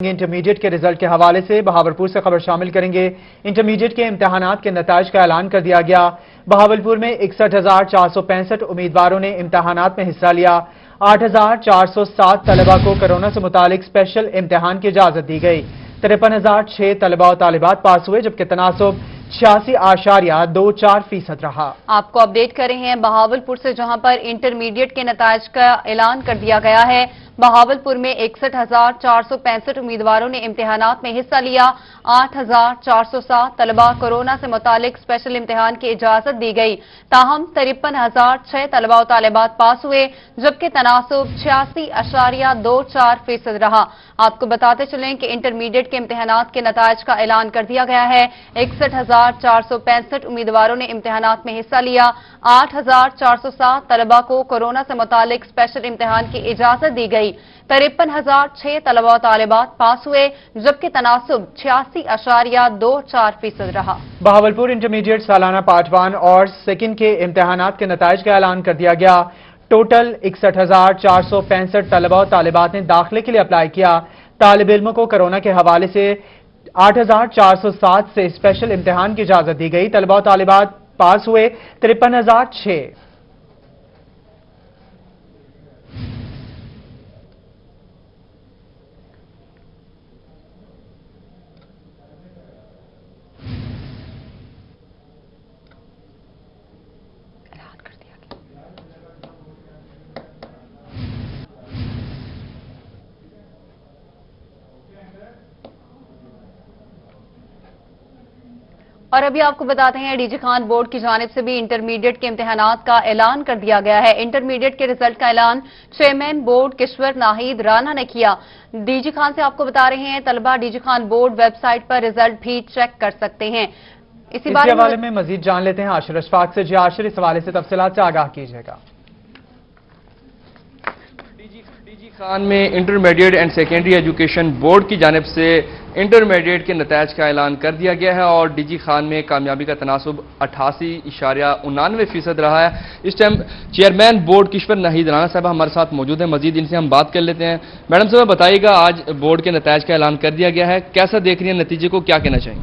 Intermediate کے result کے حوالے سے بہاولپور سے خبر شامل کریں گے۔ انٹرمیڈیٹ کے امتحانات کے نتائج کا اعلان کر دیا گیا۔ بہاولپور میں 61,465 امیدواروں نے امتحانات میں حصہ لیا۔ 8,407 طلبہ کو کرونا سے متعلق اسپیشل امتحان کی اجازت دی گئی۔ 53,006 طلبہ و طالبات پاس ہوئے، جبکہ تناسب 86.24% رہا۔ آپ کو اپڈیٹ کر رہے ہیں بہاولپور سے، جہاں پر انٹرمیڈیٹ کے نتائج کا اعلان کر دیا گیا ہے۔ بہاولپور میں 61,465 امیدواروں نے امتحانات میں حصہ لیا۔ 8,407 طلبہ کورونا سے متعلق اسپیشل امتحان کی اجازت دی گئی۔ تاہم 53,006 طلبہ و طالبات پاس ہوئے، جبکہ تناسب 86.24% رہا۔ آپ کو بتاتے چلیں کہ انٹرمیڈیٹ کے امتحانات کے نتائج کا اعلان کر دیا گیا ہے۔ 61,465 امیدواروں نے امتحانات میں حصہ لیا۔ 8,407 طلبہ کو کورونا سے متعلق اسپیشل امتحان کی اجازت دی گئی۔ 53,006 طلبہ و طالبات پاس ہوئے، جبکہ تناسب 86.24% رہا۔ بہاولپور انٹرمیڈیٹ سالانہ پارٹ 1 اور سیکنڈ کے امتحانات کے نتائج کا اعلان کر دیا گیا۔ ٹوٹل 61,465 طلبہ و طالبات نے داخلے کے لیے اپلائی کیا۔ طالب علموں کو کرونا کے حوالے سے 8,407 سے اسپیشل امتحان کی اجازت دی گئی۔ طلبہ و طالبات پاس ہوئے 53,006۔ اور ابھی آپ کو بتاتے ہیں ڈی جی خان بورڈ کی جانب سے بھی انٹرمیڈیٹ کے امتحانات کا اعلان کر دیا گیا ہے۔ انٹرمیڈیٹ کے رزلٹ کا اعلان چیئرمین بورڈ کشور ناہید رانا نے کیا۔ ڈی جی خان سے آپ کو بتا رہے ہیں طلبہ D G Khan board website پر رزلٹ بھی چیک کر سکتے ہیں۔ اس حوالے میں مزید جان لیتے ہیں عاشر اشفاق سے۔ عاشر، اس حوالے سے تفصیلات سے آگاہ کیجیے گا۔ ڈی جی خان میں intermediate and secondary education board کی جانب سے انٹرمیڈیٹ کے نتائج کا اعلان کر دیا گیا ہے اور ڈی جی خان میں کامیابی کا تناسب 88.99% رہا ہے۔ اس ٹائم چیئرمین بورڈ کشور ناہید رانا صاحب ہمارے ساتھ موجود ہیں، مزید ان سے ہم بات کر لیتے ہیں۔ میڈم صاحب بتائیے گا، آج بورڈ کے نتائج کا اعلان کر دیا گیا ہے، کیسا دیکھ رہی ہیں نتیجے کو، کیا کہنا چاہیں؟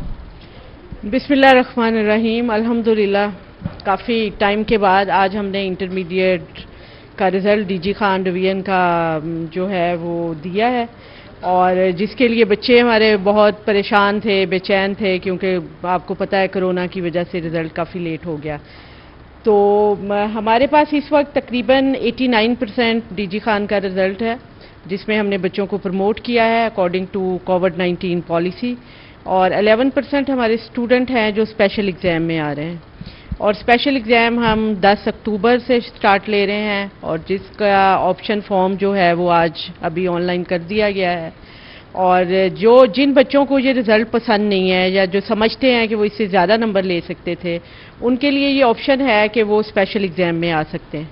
بسم اللہ الرحمن الرحیم۔ الحمدللہ کافی ٹائم کے بعد آج ہم نے انٹرمیڈیٹ کا result D G Khan division کا جو ہے وہ دیا ہے، اور جس کے لیے بچے ہمارے بہت پریشان تھے، بے چین تھے، کیونکہ آپ کو پتہ ہے کرونا کی وجہ سے رزلٹ کافی لیٹ ہو گیا۔ تو ہمارے پاس اس وقت تقریباً 89% ڈی جی خان کا رزلٹ ہے، جس میں ہم نے بچوں کو پروموٹ کیا ہے اکارڈنگ ٹو کووڈ-19 پالیسی، اور 11% ہمارے اسٹوڈنٹ ہیں جو اسپیشل ایگزام میں آ رہے ہیں، اور اسپیشل ایگزام ہم 10 اکتوبر سے سٹارٹ لے رہے ہیں، اور جس کا آپشن فارم جو ہے وہ آج ابھی آن لائن کر دیا گیا ہے۔ اور جن بچوں کو یہ رزلٹ پسند نہیں ہے یا جو سمجھتے ہیں کہ وہ اس سے زیادہ نمبر لے سکتے تھے، ان کے لیے یہ آپشن ہے کہ وہ اسپیشل ایگزام میں آ سکتے ہیں۔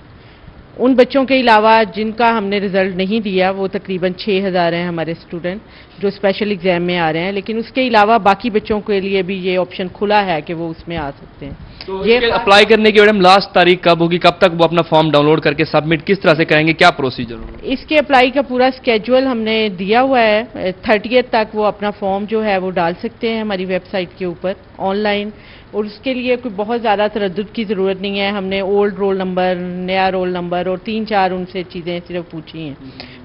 ان بچوں کے علاوہ جن کا ہم نے رزلٹ نہیں دیا، وہ تقریباً 6,000 ہیں ہمارے اسٹوڈنٹ جو اسپیشل ایگزام میں آ رہے ہیں، لیکن اس کے علاوہ باقی بچوں کے لیے بھی یہ آپشن کھلا ہے کہ وہ اس میں آ سکتے ہیں۔ تو یہ اپلائی کرنے کی میڈم لاسٹ تاریخ کب ہوگی، کب تک وہ اپنا فارم ڈاؤن لوڈ کر کے سبمٹ کس طرح سے کریں گے، کیا پروسیجر ہوگا؟ اس کے اپلائی کا پورا اسکیجول ہم نے دیا ہوا ہے، 30 تک وہ اپنا فارم جو ہے وہ ڈال سکتے ہیں ہماری ویب سائٹ کے اوپر آن لائن، اور اس کے لیے کوئی بہت زیادہ تردد کی ضرورت نہیں ہے۔ ہم نے اولڈ رول نمبر، نیا رول نمبر اور 3-4 ان سے چیزیں صرف پوچھی ہیں۔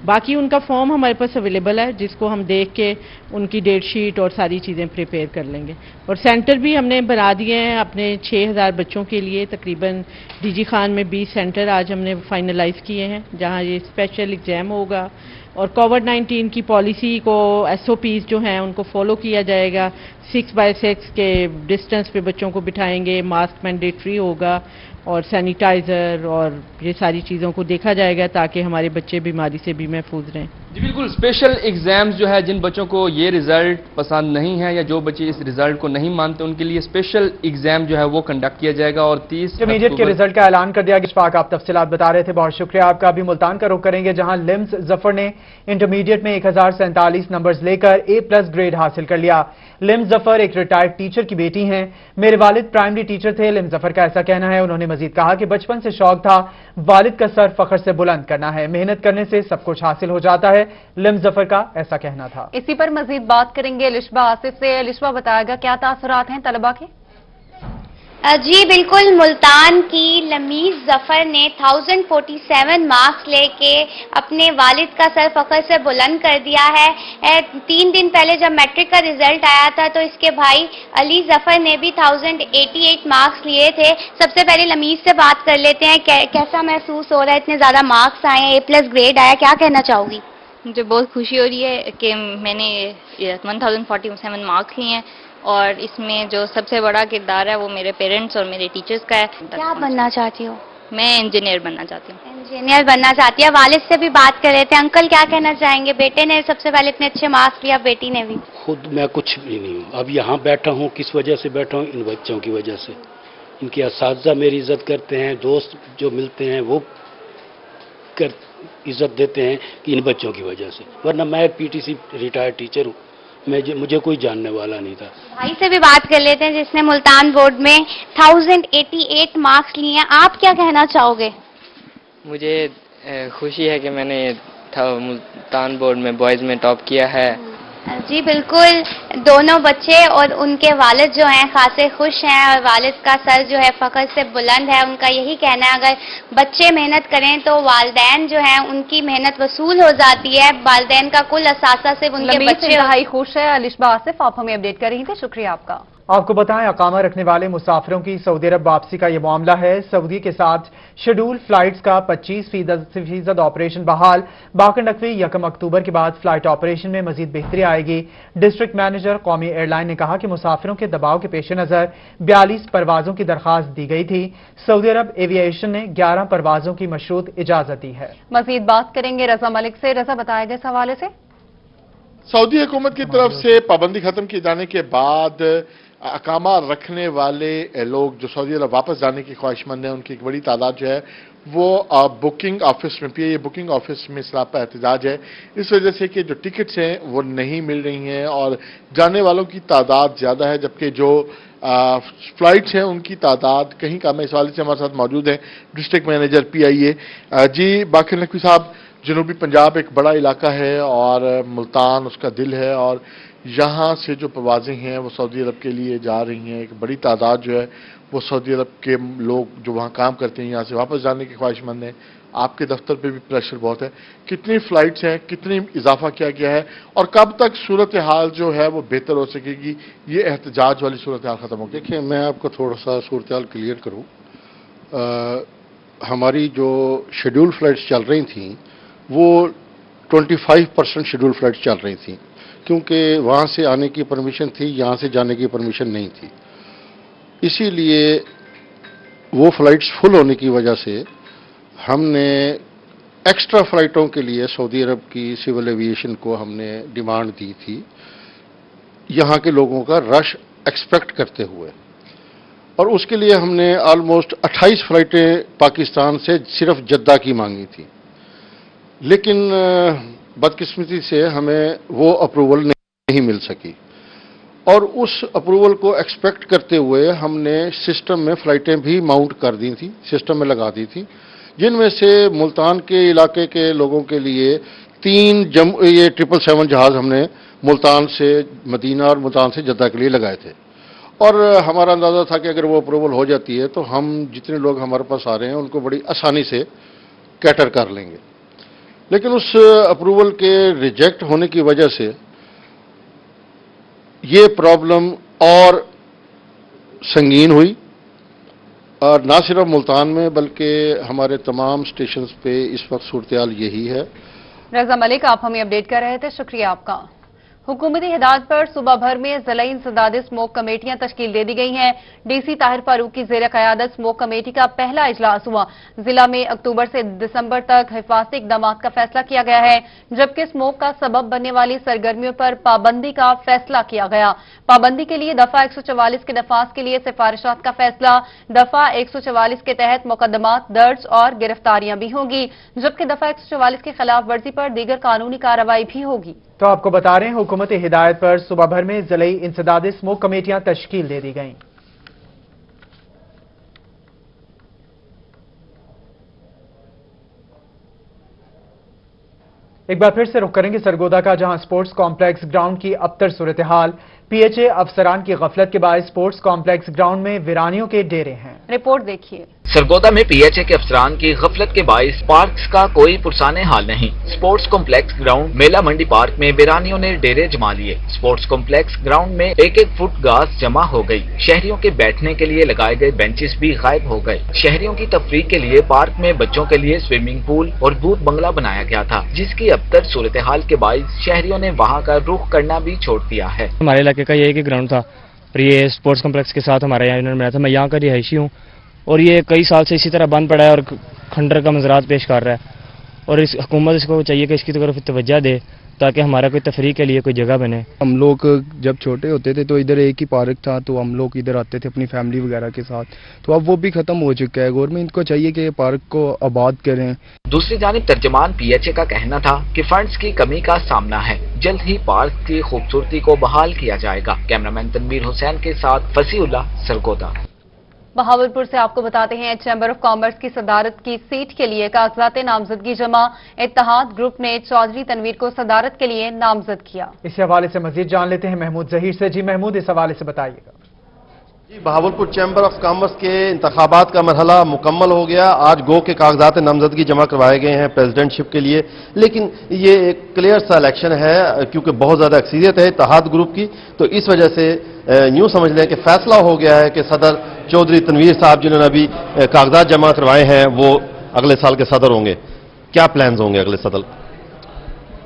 باقی ان کا فارم ہمارے پاس اویلیبل ہے، جس کو ہم دیکھ کے ان کی ڈیٹ شیٹ اور ساری چیزیں پریپیئر کر لیں گے، اور سینٹر بھی ہم نے بنا دیے ہیں اپنے 6,000 بچوں کے لیے۔ تقریباً ڈی جی خان میں 20 سینٹر آج ہم نے فائنلائز کیے ہیں جہاں یہ اسپیشل ایگزام ہوگا، اور کووڈ-19 کی پالیسی کو SOPs جو ہیں ان کو فالو کیا جائے گا۔ 6x6 کے ڈسٹنس پہ بچوں کو بٹھائیں گے، ماسک مینڈیٹری ہوگا، اور سینیٹائزر اور یہ ساری چیزوں کو دیکھا جائے گا تاکہ ہمارے بچے بیماری سے بھی محفوظ رہیں۔ جی بالکل، اسپیشل ایگزامز جو ہے جن بچوں کو یہ رزلٹ پسند نہیں ہے یا جو بچے اس رزلٹ کو نہیں مانتے، ان کے لیے اسپیشل ایگزام جو ہے وہ کنڈکٹ کیا جائے گا، اور 30 انٹرمیڈیٹ کے رزلٹ کا اعلان کر دیا گیا۔ اشفاق، آپ تفصیلات بتا رہے تھے، بہت شکریہ آپ کا۔ ابھی ملتان کا رخ کریں گے، جہاں لمز ظفر نے انٹرمیڈیٹ میں 1047 نمبرز لے کر A+ گریڈ حاصل کر لیا۔ لمز ظفر ایک ریٹائرڈ ٹیچر کی بیٹی ہیں۔ میرے والد پرائمری ٹیچر تھے، لمز ظفر کا ایسا کہنا ہے۔ انہوں نے मजीद कहा कि बचपन से शौक था वालिद का सर फख्र से बुलंद करना है, मेहनत करने से सब कुछ हासिल हो जाता है। लिम जफर का ऐसा कहना था। इसी पर मजीद बात करेंगे लिशबा आसिफ से। लिशबा, बताएगा क्या तासुरात हैं तलबा के? जी बिल्कुल, मुल्तान की लमीज जफर ने 1047 मार्क्स लेके अपने वालिद का सर फख्र से बुलंद कर दिया है। 3 दिन पहले जब मैट्रिक का रिजल्ट आया था तो इसके भाई अली जफर ने भी 1088 मार्क्स लिए थे। सबसे पहले लमीज से बात कर लेते हैं, कैसा महसूस हो रहा है, इतने ज्यादा मार्क्स आए हैं, A+ ग्रेड आया, क्या कहना चाहोगी? मुझे बहुत खुशी हो रही है कि मैंने 1047 मार्क्स लिए हैं और इसमें जो सबसे बड़ा किरदार है वो मेरे पेरेंट्स और मेरे टीचर्स का है। क्या बनना चाहती हो? मैं इंजीनियर बनना चाहती हूँ। इंजीनियर बनना चाहती है। वालिद से भी बात कर रहे थे, अंकल क्या कहना चाहेंगे? बेटे ने सबसे पहले इतने अच्छे मार्क्स लिया, बेटी ने भी। खुद मैं कुछ भी नहीं हूँ, अब यहाँ बैठा हूँ किस वजह से बैठा हूँ? इन बच्चों की वजह से। इनके असातिज़ा मेरी इज्जत करते हैं, दोस्त जो मिलते हैं वो इज्जत देते हैं कि इन बच्चों की वजह से, वरना मैं PTC रिटायर्ड टीचर हूँ, मुझे कोई जानने वाला नहीं था। भाई से भी बात कर लेते हैं जिसने मुल्तान बोर्ड में 1088 मार्क्स लिए हैं, आप क्या कहना चाहोगे? मुझे खुशी है कि मैंने मुल्तान बोर्ड में बॉयज़ में टॉप किया है। जी बिल्कुल, दोनों बच्चे और उनके वालिद जो हैं खासे खुश हैं और वालिद का सर जो है फख्र से बुलंद है। उनका यही कहना है अगर बच्चे मेहनत करें तो वालिदैन जो हैं उनकी मेहनत वसूल हो जाती है। वालिदैन का कुल असासा सिर्फ उनके बच्चे। इंतहाई खुश है लिशबा आसिफ, आप हमें अपडेट कर रही थे, शुक्रिया आपका। आपको बताएं, अकामा रखने वाले मुसाफिरों की सऊदी अरब वापसी का यह मामला है। सऊदी के साथ शेड्यूल फ्लाइट्स का 25% ऑपरेशन बहाल। बाकर नकवी 1 अक्टूबर के बाद फ्लाइट ऑपरेशन में मजीद बेहतरी आएगी। डिस्ट्रिक्ट मैनेजर कौमी एयरलाइन ने कहा कि मुसाफिरों के दबाव के पेश नजर 42 परवाजों की दरखास्त दी गई थी। सऊदी अरब एविएशन ने 11 परवाजों की मशरूत इजाजत दी है। मजीद बात करेंगे रजा मलिक से। रजा, बताएगा इस हवाले से? सऊदी हुकूमत की तरफ से पाबंदी खत्म किए जाने के बाद अकामा रखने वाले लोग जो सऊदी अरब वापस जाने की ख्वाहिशमंद हैं, उनकी एक बड़ी तादाद जो है वो बुकिंग ऑफिस में PIA बुकिंग ऑफिस में सरापा एहतजाज है, इस वजह से कि जो टिकट्स हैं वो नहीं मिल रही हैं और जाने वालों की तादाद ज़्यादा है, जबकि जो फ्लाइट्स हैं उनकी तादाद कहीं कम है। इस वाले से हमारे साथ मौजूद हैं डिस्ट्रिक्ट मैनेजर PIA। जी बाकर नकवी साहब, जनूबी पंजाब एक बड़ा इलाका है और मुल्तान उसका दिल है और यहाँ से जो परवाज़ें हैं वो सऊदी अरब के लिए जा रही हैं। एक बड़ी तादाद जो है वो सऊदी अरब के लोग जो वहाँ काम करते हैं यहाँ से वापस जाने की ख्वाहिशमंद हैं। आपके दफ्तर पे भी प्रेशर बहुत है, कितनी फ़्लाइट्स हैं, कितनी इजाफा किया गया है और कब तक सूरत हाल जो है वो बेहतर हो सकेगी, ये एहतजाज वाली सूरत हाल ख़त्म होगी? देखिए, मैं आपको थोड़ा सा सूरत हाल क्लियर करूँ। हमारी जो शेड्यूल फ़्लाइट्स चल रही थी वो 25% शेड्यूल फ़्लाइट्स चल रही थी, क्योंकि वहाँ से आने की परमिशन थी, यहाँ से जाने की परमिशन नहीं थी। इसीलिए वो फ़्लाइट्स फुल होने की वजह से हमने एक्स्ट्रा फ़्लाइटों के लिए सऊदी अरब की सिविल एविएशन को हमने डिमांड दी थी, यहाँ के लोगों का रश एक्सपेक्ट करते हुए, और उसके लिए हमने ऑलमोस्ट 28 फ़्लाइटें पाकिस्तान से सिर्फ जद्दा की मांगी थी। लेकिन बदकिस्मती से हमें वो अप्रूवल नहीं मिल सकी और उस अप्रूवल को एक्सपेक्ट करते हुए हमने सिस्टम में फ़्लाइटें भी माउंट कर दी थी, सिस्टम में लगा दी थी, जिनमें से मुल्तान के इलाके के लोगों के लिए 3 ये 777 जहाज़ हमने मुल्तान से मदीना और मुल्तान से जद्दा के लिए लगाए थे। और हमारा अंदाज़ा था कि अगर वो अप्रूवल हो जाती है तो हम जितने लोग हमारे पास आ रहे हैं उनको बड़ी आसानी से कैटर कर लेंगे। लेकिन उस अप्रूवल के रिजेक्ट होने की वजह से ये प्रॉब्लम और संगीन हुई और ना सिर्फ मुल्तान में बल्कि हमारे तमाम स्टेशंस पे इस वक्त सूरत हाल यही है। रजा मलिक, आप हमें अपडेट कर रहे थे, शुक्रिया आपका। हुकूमती हिदायत पर सुबह भर में ज़िला इंसदाद स्मोक कमेटियां तश्कील दे दी गई हैं। DC ताहिर फारूक की ज़ेर क़यादत स्मोक कमेटी का पहला इजलास हुआ। जिला में अक्टूबर से दिसंबर तक हिफाजती इक़दाम का फैसला किया गया है, जबकि स्मोक का सबब बनने वाली सरगर्मियों पर पाबंदी का फैसला किया गया। पाबंदी के लिए दफा 144 के नफाज के लिए सिफारिशात का फैसला, दफा 144 के तहत मुकदमात दर्ज और गिरफ्तारियां भी होंगी, जबकि दफा 144 की खिलाफ वर्जी पर दीगर कानूनी कार्रवाई भी होगी। तो आपको बता रहे हैं, हुकूमती हिदायत पर सुबह भर में ज़िले इंसदाद स्मोक कमेटियां तश्कील दे दी गईं। एक बार फिर से रुख करेंगे सरगोदा का, जहां स्पोर्ट्स कॉम्प्लेक्स ग्राउंड की अबतर सूरत हाल। पीएचए अफसरान की गफलत के बाद स्पोर्ट्स कॉम्प्लेक्स ग्राउंड में वीरानियों के डेरे हैं। रिपोर्ट देखिए। सरगोदा में पीएचए के अफसरान की गफलत के बायस पार्क्स का कोई पुरसाने हाल नहीं। स्पोर्ट्स कॉम्प्लेक्स ग्राउंड मेला मंडी पार्क में वीरानियों ने डेरे जमा लिए। स्पोर्ट्स कॉम्प्लेक्स ग्राउंड में एक एक फुट घास जमा हो गई। शहरियों के बैठने के लिए लगाए गए बेंचेस भी गायब हो गए। शहरियों की तफरीह के लिए पार्क में बच्चों के लिए स्विमिंग पूल और भूत बंगला बनाया गया था, जिसकी अबतर सूरत हाल के बायस शहरियों ने वहाँ का रुख करना भी छोड़ दिया है। हमारे इलाके का ये एक ग्राउंड था और ये स्पोर्ट्स कॉम्प्लेक्स के साथ हमारे यहाँ इन्होंने बनाया था। मैं यहाँ का रिहायशी हूँ और ये कई साल से इसी तरह बंद पड़ा है और खंडर का मंजरात पेश कर रहा है, और इस हुकूमत इसको चाहिए कि इसकी तरफ तवज्जो दे ताकि हमारा कोई तफरीह के लिए कोई जगह बने। हम लोग जब छोटे होते थे तो इधर एक ही पार्क था, तो हम लोग इधर आते थे अपनी फैमिली वगैरह के साथ, तो अब वो भी ख़त्म हो चुका है। गवर्नमेंट को चाहिए कि ये पार्क को आबाद करें। दूसरी जानिब तर्जमान पीएचए का कहना था कि फंड्स की कमी का सामना है, जल्द ही पार्क की खूबसूरती को बहाल किया जाएगा। कैमरामैन तनवीर हुसैन के साथ फसीउल्लाह, सरगोदा। बहावलपुर से आपको बताते हैं, चैम्बर ऑफ कॉमर्स की सदारत की सीट के लिए कागजात नामजदगी जमा। इत्तेहाद ग्रुप ने चौधरी तनवीर को सदारत के लिए नामजद किया। इस हवाले से मजीद जान लेते हैं महमूद जहीर से। जी महमूद, इस हवाले से बताइएगा। जी, बहावलपुर चैम्बर ऑफ कॉमर्स के इंतखाबात का मरहला मुकम्मल हो गया। आज गो के कागजात नामजदगी जमा करवाए गए हैं प्रेसिडेंटशिप के लिए, लेकिन ये एक क्लियर सा इलेक्शन है क्योंकि बहुत ज़्यादा अक्सीरियत है इत्तेहाद ग्रुप की, तो इस वजह से यूँ समझ लें कि फैसला हो गया है कि सदर चौधरी तनवीर साहब जिन्होंने अभी कागजात जमा करवाए हैं वो अगले साल के सदर होंगे। क्या प्लान्स होंगे अगले सदर?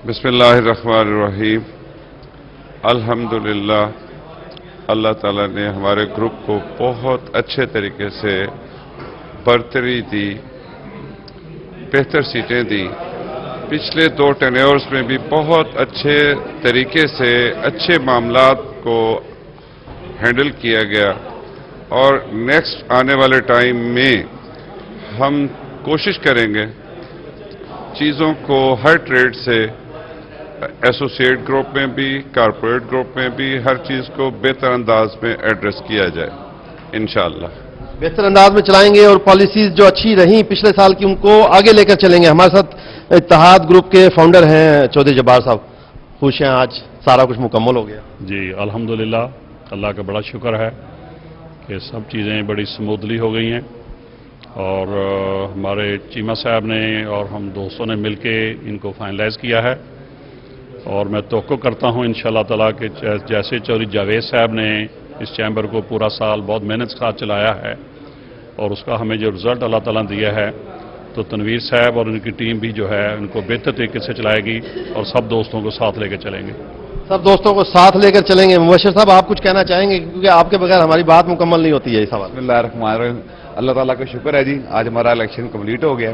बिस्मिल्लाहिर्रहमानिर्रहीम। अल्हम्दुलिल्लाह, अल्लाह ताला ने हमारे ग्रुप को बहुत अच्छे तरीके से बरतरी दी, बेहतर सीटें दी। पिछले 2 टेन्योर्स में भी बहुत अच्छे तरीके से अच्छे मामलात को हैंडल किया गया, और नेक्स्ट आने वाले टाइम में हम कोशिश करेंगे चीज़ों को हर ट्रेड से, एसोसिएट ग्रुप में भी, कारपोरेट ग्रुप में भी, हर चीज़ को बेहतर अंदाज में एड्रेस किया जाए इंशाअल्लाह। बेहतर अंदाज में चलाएंगे और पॉलिसीज जो अच्छी रही पिछले साल की उनको आगे लेकर चलेंगे। हमारे साथ इत्तेहाद ग्रुप के फाउंडर हैं चौधरी जब्बार साहब। खुश हैं आज सारा कुछ मुकम्मल हो गया? जी अल्हम्दुलिल्लाह, अल्लाह का बड़ा शुक्र है कि सब चीज़ें बड़ी स्मूथली हो गई हैं, और हमारे चीमा साहब ने और हम दोस्तों ने मिलके इनको फाइनलाइज किया है। और मैं तवक्को करता हूँ इंशाअल्लाह ताला कि जैसे चौधरी जावेद साहब ने इस चैम्बर को पूरा साल बहुत मेहनत के साथ चलाया है और उसका हमें जो रिज़ल्ट अल्लाह ताला ने दिया है, तो तनवीर साहब और उनकी टीम भी जो है उनको बेहतर तरीके से चलाएगी और सब दोस्तों को साथ लेकर चलेंगे। सब दोस्तों को साथ लेकर चलेंगे। मुबश्शिर साहब, आप कुछ कहना चाहेंगे क्योंकि आपके बगैर हमारी बात मुकम्मल नहीं होती है इस सवाल। बिस्मिल्लाहिर्रहमानिर्रहीम। अल्लाह ताला का शुक्र है जी, आज हमारा इलेक्शन कंप्लीट हो गया।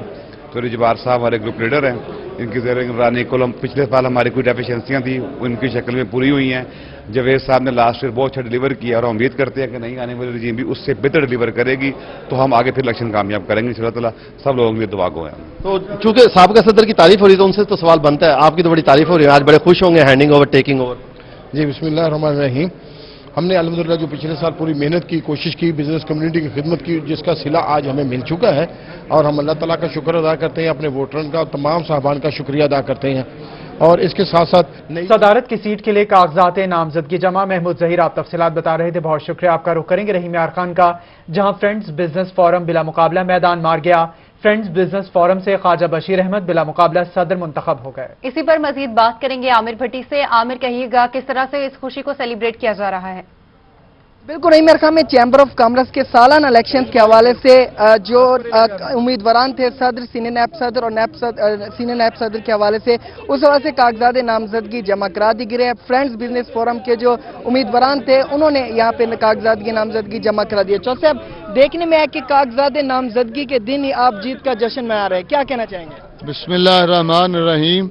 चौधरी जब्बार साहब हमारे ग्रुप लीडर हैं, इनकी ज़ेर निगरानी कुल पिछले साल हमारी कुछ डेफिशिएंसियाँ थी उनकी शक्ल में पूरी हुई हैं। जवेद साहब ने लास्ट ईयर बहुत अच्छा डिलीवर किया और हम उम्मीद करते हैं कि नहीं आने वाली रजीम भी उससे बेहतर डिलीवर करेगी, तो हम आगे फिर इलेक्शन कामयाब करेंगे इंशाअल्लाह ताला। सब लोगों के लिए दुआ गो है। तो चूंकि साबिक़ सदर की तारीफ हो रही है तो उनसे तो सवाल बनता है, आपकी तो बड़ी तारीफ हो रही है, आज बड़े खुश होंगे हैंडिंग ओवर, टेकिंग ओवर। जी बिस्मिल्लाहिर्रहमानिर्रहीम। हमने अल्हम्दुलिल्लाह जो पिछले साल पूरी मेहनत की, कोशिश की, बिजनेस कम्युनिटी की खिदमत की, जिसका सिला आज हमें मिल चुका है, और हम अल्लाह ताला का शुक्र अदा करते हैं, अपने वोटरों का, तमाम साहबान का शुक्रिया अदा करते हैं। और इसके साथ साथ सदारत की सीट के लिए कागजात नामजदगी जमा। महमूद जहीर आप तफसीलात बता रहे थे, बहुत शुक्रिया आपका। रुख करेंगे रहीम यार खान का, जहां फ्रेंड्स बिजनेस फोरम बिला मुकाबला मैदान मार गया। फ्रेंड्स बिजनेस फोरम से ख्वाजा बशीर अहमद बिला मुकाबला सदर मुंतखब हो गए। इसी पर मजीद बात करेंगे आमिर भट्टी से। आमिर, कहिएगा किस तरह से इस खुशी को सेलिब्रेट किया जा रहा है? बिल्कुल रहीम यार खान में चैम्बर ऑफ कॉमर्स के सालाना इलेक्शन के हवाले से जो उम्मीदवारान थे सदर, सीनियर नायब सदर और सीनियर नायब सदर के हवाले से, उस हवाले से कागजात नामजदगी जमा करा दी गई है। फ्रेंड्स बिजनेस फोरम के जो उम्मीदवारान थे उन्होंने यहाँ पे कागजात की नामजदगी जमा करा दी है। चौधरी साहब, देखने में आया कि कागजात नामजदगी के दिन ही आप जीत का जश्न मना रहे हैं, क्या कहना चाहेंगे? बिस्मिल्लाहिर्रहमानिर्रहीम।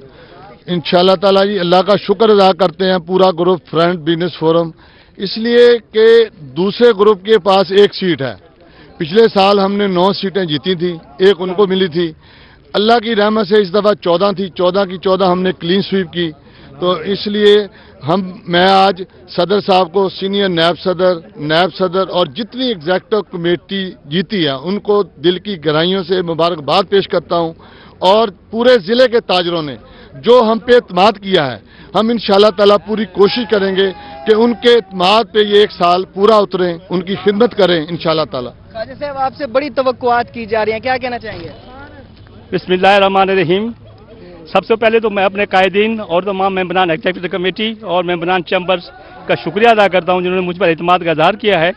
इंशाअल्लाह ताला जी अल्लाह का शुक्र अदा करते हैं पूरा ग्रुप फ्रेंड बिजनेस फोरम, इसलिए कि दूसरे ग्रुप के पास एक सीट है। पिछले साल हमने 9 सीटें जीती थी, एक उनको मिली थी। अल्लाह की रहमत से इस दफ़ा 14 थी, 14 की 14 हमने क्लीन स्वीप की। तो इसलिए मैं आज सदर साहब को, सीनियर नायब सदर और जितनी एग्जेक्टिव कमेटी जीती है उनको दिल की गहराइयों से मुबारकबाद पेश करता हूँ। और पूरे ज़िले के ताजरों ने जो हम पे एतमाद किया है, हम इंशाअल्लाह ताला पूरी कोशिश करेंगे कि उनके एतमाद पे ये एक साल पूरा उतरें, उनकी खिदमत करें इंशाअल्लाह ताला। ख्वाजा साहब, आपसे बड़ी तवक्कुआत की जा रही हैं, क्या कहना चाहेंगे? बिस्मिल्लाहिर्रहमानिर्रहीम। सबसे पहले तो मैं अपने कायदीन और तमाम मेंबरान एग्जीक्यूटिव कमेटी और मेंबरान चैम्बर्स का शुक्रिया अदा करता हूं जिन्होंने मुझ पर एतमाद का इजहार किया है।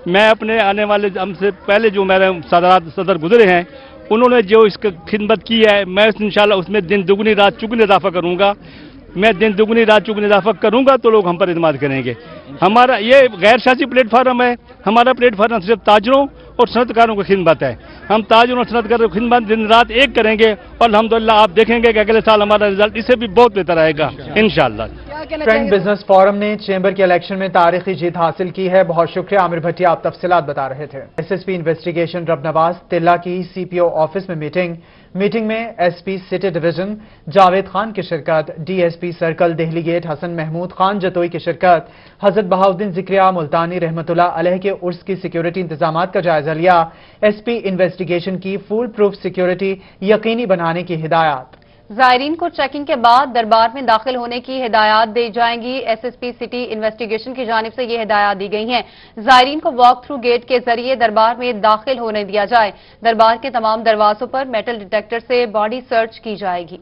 मैं अपने आने वाले हमसे पहले जो मेरे सदर गुजरे हैं उन्होंने जो इसकी खिदमत की है, मैं इंशाल्लाह उसमें दिन दुगनी रात चुगनी इजाफा करूंगा। मैं दिन दुगनी रात चुगनी इजाफा करूंगा तो लोग हम पर एतमाद करेंगे। हमारा ये गैर शासी प्लेटफार्म है, हमारा प्लेटफार्म सिर्फ ताजरों और सनतकारों की खिदमत है। हम ताजरों और सनतकारों की खिदमत दिन रात एक करेंगे और अल्हम्दुलिल्लाह आप देखेंगे कि अगले साल हमारा रिजल्ट इससे भी बहुत बेहतर आएगा इंशाअल्लाह। फ्रेंड बिजनेस फोरम ने चेंबर के इलेक्शन में तारीखी जीत हासिल की है। बहुत शुक्रिया आमिर भट्टिया, आप तफसीलात बता रहे थे। एसएसपी इन्वेस्टिगेशन रबनवाज तिल्ला की सीपीओ ऑफिस में मीटिंग में SP city division Javed Khan की शिरकत, DSP circle Delhi gate Hassan Mahmood Khan Jatoi की शिरकत, हजरत बहाउद्दीन जिक्रिया मुल्तानी रहमतुल्लाह अलैह के उर्स की सिक्योरिटी इंतजामात का जायजा लिया। एसपी इन्वेस्टिगेशन की फुल प्रूफ सिक्योरिटी यकीनी बनाने की हिदायत। जायरीन को चेकिंग के बाद दरबार में दाखिल होने की हिदायत दी जाएंगी। एसएसपी सिटी इन्वेस्टिगेशन की जानिब से ये हिदायत दी गई हैं। जायरीन को वॉक थ्रू गेट के जरिए दरबार में दाखिल होने दिया जाए। दरबार के तमाम दरवाजों पर मेटल डिटेक्टर से बॉडी सर्च की जाएगी।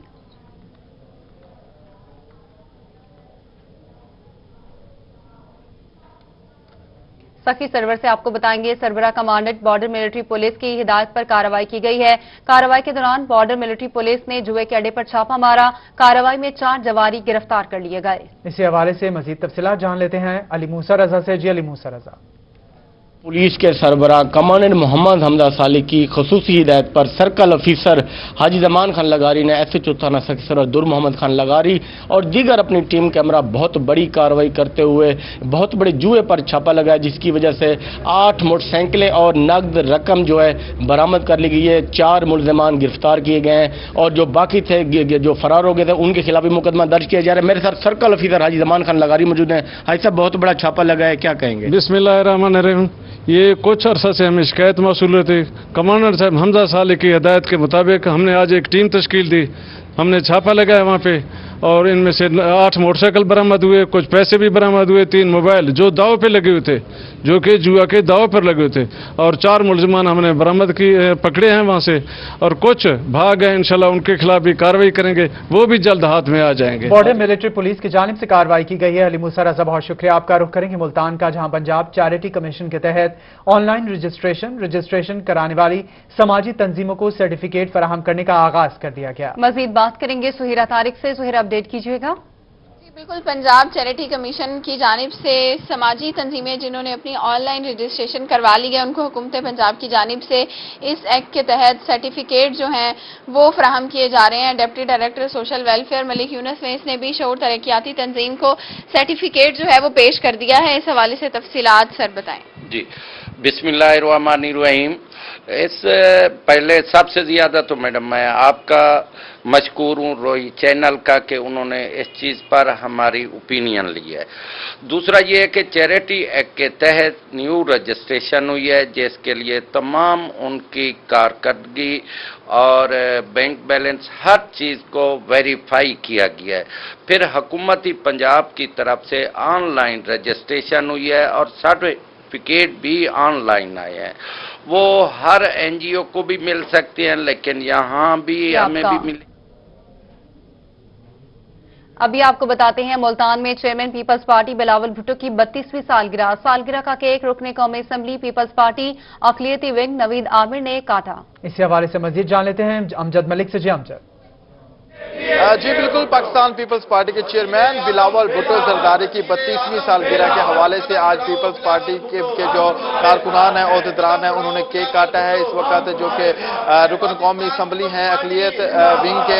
सखी सर्वर से आपको बताएंगे, सरबरा कमांडेंट बॉर्डर मिलिट्री पुलिस की हिदायत पर कार्रवाई की गई है। कार्रवाई के दौरान बॉर्डर मिलिट्री पुलिस ने जुए के अड्डे पर छापा मारा। कार्रवाई में 4 जवारी गिरफ्तार कर लिए गए। इसी हवाले से मजीद तफसीलात जान लेते हैं अली मूसा रजा से। जी अली मूसा रजा। पुलिस के सरबराह कमांडेंट मोहम्मद हमजा साली की खसूसी हिदायत पर सर्कल ऑफिसर हाजी जमान खान लगारी ने एसएचओ थाना सखीसर और दुर मोहम्मद खान लगारी और दीगर अपनी टीम के हमरा बहुत बड़ी कार्रवाई करते हुए बहुत बड़े जुए पर छापा लगाया, जिसकी वजह से 8 मोटरसाइकिलें और नकद रकम जो है बरामद कर ली गई है। 4 मुलजमान गिरफ्तार किए गए हैं और जो बाकी थे जो फरार हो गए थे उनके खिलाफ भी मुकदमा दर्ज किया जा रहा है। मेरे साथ सर्कल ऑफिसर हाजी जमान खान लगारी मौजूद हैं। हाजी साहब, बहुत बड़ा छापा लगा है, क्या कहेंगे? बिस्मिल्लाहिर्रहमानिर्रहीम। ये कुछ अरसा से हमें शिकायत मौसूल हुई थी। कमांडर साहब हमजा साले की हिदायत के मुताबिक हमने आज एक टीम तश्कील दी, हमने छापा लगाया वहाँ पे और इनमें से 8 मोटरसाइकिल बरामद हुए, कुछ पैसे भी बरामद हुए, 3 मोबाइल जो दाव पे लगे हुए थे, जो कि जुआ के दाव पर लगे हुए थे और 4 मुलजमान हमने बरामद की पकड़े हैं वहाँ से और कुछ भाग गए। इंशाल्लाह उनके खिलाफ भी कार्रवाई करेंगे, वो भी जल्द हाथ में आ जाएंगे। बॉर्डर मिलिट्री पुलिस की जानिब से कार्रवाई की गई है। अली मूसा रजा, बहुत शुक्रिया आपका। रुख करेंगे मुल्तान का, जहां पंजाब चैरिटी कमीशन के तहत ऑनलाइन रजिस्ट्रेशन कराने वाली समाजी तंजीमों को सर्टिफिकेट फराहम करने का आगाज कर दिया गया। मजीद बात करेंगे सुहेरा तारिक से। सुहेरा, अपडेट कीजिएगा। बिल्कुल, पंजाब चैरिटी कमीशन की जानिब से समाजी तंजीमें जिन्होंने अपनी ऑनलाइन रजिस्ट्रेशन करवा ली है उनको हुकूमत पंजाब की जानिब से इस एक्ट के तहत सर्टिफिकेट जो हैं वो फराहम किए जा रहे हैं। Deputy director social welfare Malik Younus Wains ने भी शऊर तरक्याती तंजीम को सर्टिफिकेट जो है वो पेश कर दिया है। इस हवाले से तफसीलात सर बताएं। जी, बिस्मिल्लाहिर्रहमानिर्रहीम। इस पहले सबसे ज़्यादा तो मैडम मैं आपका मशकूर हूँ रोई चैनल का कि उन्होंने इस चीज़ पर हमारी ओपिनियन ली है। दूसरा ये है कि चैरिटी एक्ट के तहत न्यू रजिस्ट्रेशन हुई है जिसके लिए तमाम उनकी कारकर्दगी और बैंक बैलेंस हर चीज़ को वेरीफाई किया गया है। फिर हुकूमती पंजाब की तरफ से ऑनलाइन रजिस्ट्रेशन हुई है और सर्टिफिकेट भी ऑनलाइन आए हैं। वो हर एनजीओ को भी मिल सकते हैं लेकिन यहाँ भी हमें भी मिले। अभी आपको बताते हैं मुल्तान में chairman peoples party Bilawal Bhutto की 32वीं सालगिरह का केक रुकने कौमी असम्बली पीपल्स पार्टी अकलियती विंग नवीद आमिर ने काटा। इसी हवाले से मजीद जान लेते हैं अमजद मलिक से। जी अमजद। जी बिल्कुल, पाकिस्तान पीपल्स पार्टी के चेयरमैन बिलावल भुट्टो जरदारी की 32वीं सालगिरह के हवाले से आज पीपल्स पार्टी के जो कारकुनान हैं अहदेदारान हैं उन्होंने केक काटा है। इस वक्त जो कि रुकन कौमी असम्बली हैं अकलियत विंग के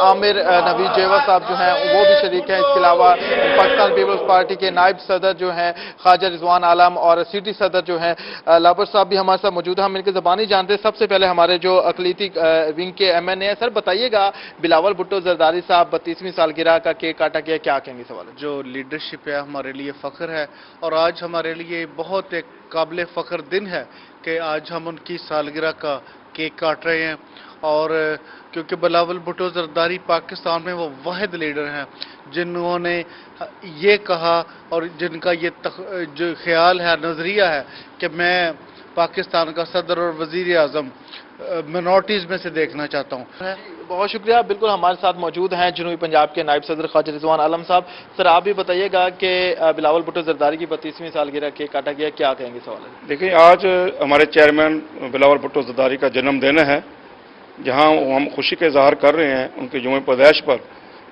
आमिर नवीद जेवर साहब जो हैं वो भी शरीक हैं। इसके अलावा पाकिस्तान पीपल्स पार्टी के नायब सदर जो हैं ख्वाजा रिजवान आलम और सिटी सदर जो हैं लाबर साहब भी हमारे साथ मौजूद हैं। हम इनकी ज़बानी जानते हैं। सबसे पहले हमारे जो अकलियती विंग के MNA हैं, सर बताइएगा बिलावल भुट्टो जरदारी साहब 32वीं सालगिरह का केक काटा गया, क्या कहेंगे सवाल? जो लीडरशिप है हमारे लिए फ़ख्र है और आज हमारे लिए बहुत एक काबिल फ़ख्र दिन है कि आज हम उनकी सालगिरह का केक काट रहे हैं। और क्योंकि बिलावल भुट्टो जरदारी पाकिस्तान में वो वाहिद लीडर हैं जिन्होंने ये कहा और जिनका ये जो ख्याल है, नज़रिया है कि मैं पाकिस्तान का सदर और वज़ीर आज़म मिनॉरिटीज़ में से देखना चाहता हूँ। बहुत शुक्रिया। बिल्कुल हमारे साथ मौजूद हैं जनूबी पंजाब के नायब सदर ख्वाजा रिजवान आलम साहब। सर आप भी बताइएगा कि बिलावल भुट्टो जरदारी की 32वीं सालगिरह केक काटा गया, क्या कहेंगे सवाल? देखिए, आज हमारे चेयरमैन बिलावल भुट्टो जरदारी का जन्मदिन है, जहां हम खुशी का इजहार कर रहे हैं उनके यौम पैदाइश पर।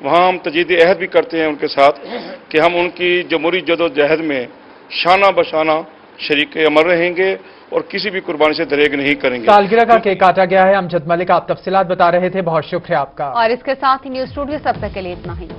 वहां हम तजदीद अहद भी करते हैं उनके साथ कि हम उनकी जमहूरी जदोजहद में शाना बशाना शरीक अमल रहेंगे और किसी भी कुर्बानी से दरेग नहीं करेंगे। सालगिरह का केक काटा गया है। अमजद मलिक आप तफसीलात बता रहे थे, बहुत शुक्रिया आपका। और इसके साथ ही न्यूज स्टूडियो सब तक के लिए इतना ही।